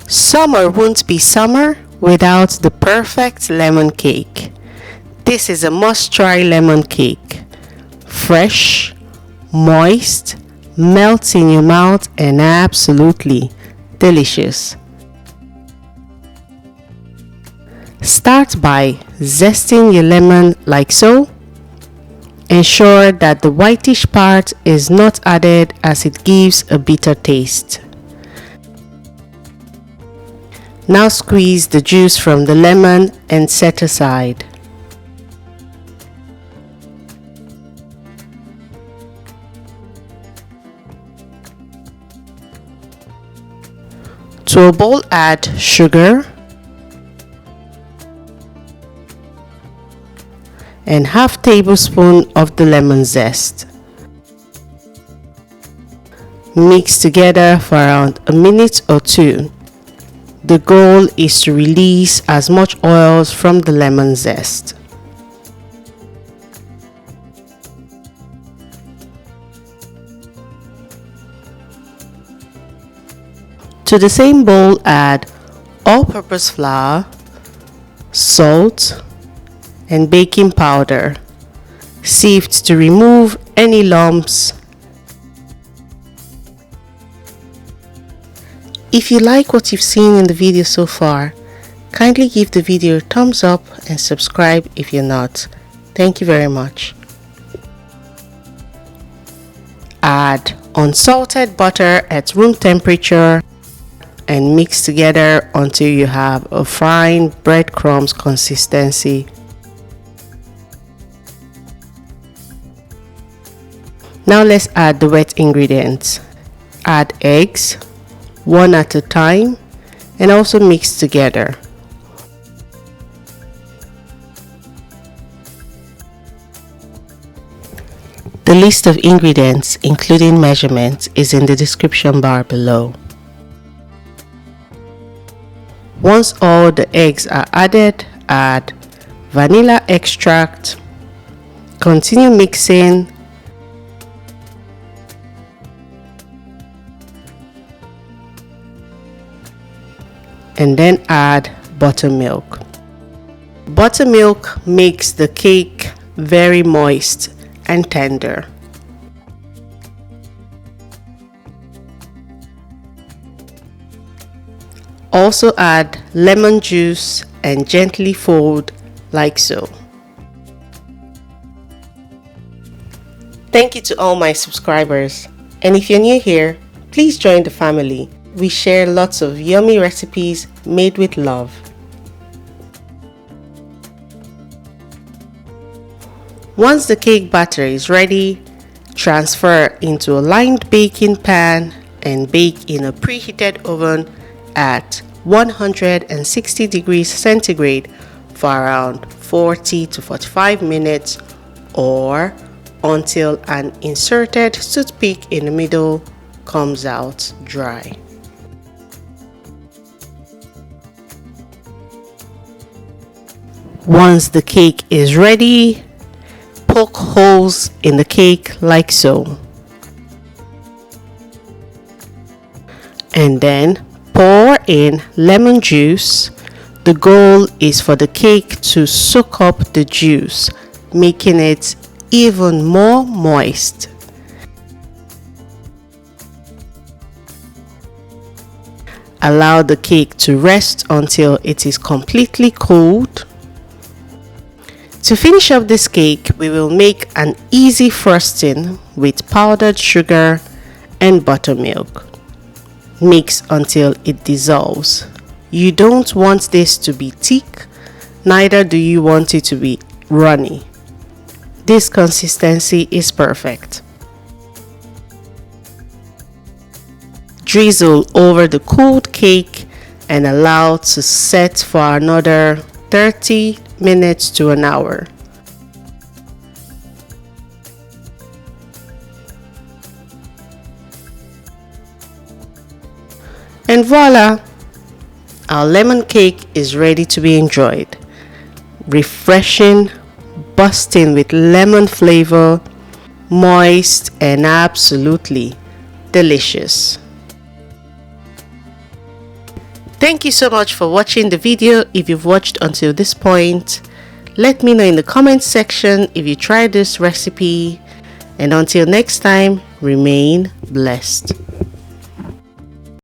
Summer won't be summer without the perfect lemon cake. This is a must-try lemon cake. Fresh, moist, melts in your mouth and absolutely delicious. Start by zesting your lemon like so. Ensure that the whitish part is not added as it gives a bitter taste. Now squeeze the juice from the lemon and set aside. To a bowl add sugar and half tablespoon of the lemon zest. Mix together for around a minute or two. The goal is to release as much oils from the lemon zest. To the same bowl add all-purpose flour, salt, and baking powder. Sift to remove any lumps. If you like what you've seen in the video so far, kindly give the video a thumbs up and subscribe if you're not. Thank you very much. Add unsalted butter at room temperature and mix together until you have a fine breadcrumbs consistency. Now let's add the wet ingredients. Add eggs, one at a time, and also mix together. The list of ingredients, including measurements, is in the description bar below. Once all the eggs are added, add vanilla extract. Continue mixing. And then add buttermilk. Buttermilk makes the cake very moist and tender. Also add lemon juice and gently fold like so. Thank you to all my subscribers, and if you're new here, please join the family. We share lots of yummy recipes made with love. Once the cake batter is ready, transfer into a lined baking pan and bake in a preheated oven at 160 degrees centigrade for around 40 to 45 minutes or until an inserted toothpick in the middle comes out dry. Once the cake is ready, poke holes in the cake like so. And then pour in lemon juice. The goal is for the cake to soak up the juice, making it even more moist. Allow the cake to rest until it is completely cooled. To finish up this cake, we will make an easy frosting with powdered sugar and buttermilk. Mix until it dissolves. You don't want this to be thick, neither do you want it to be runny. This consistency is perfect. Drizzle over the cooled cake and allow to set for another 30 minutes to an hour. And voila! Our lemon cake is ready to be enjoyed. Refreshing, bursting with lemon flavor, moist and absolutely delicious. Thank you so much for watching the video. If you've watched until this point, let me know in the comments section if you tried this recipe. And until next time, remain blessed.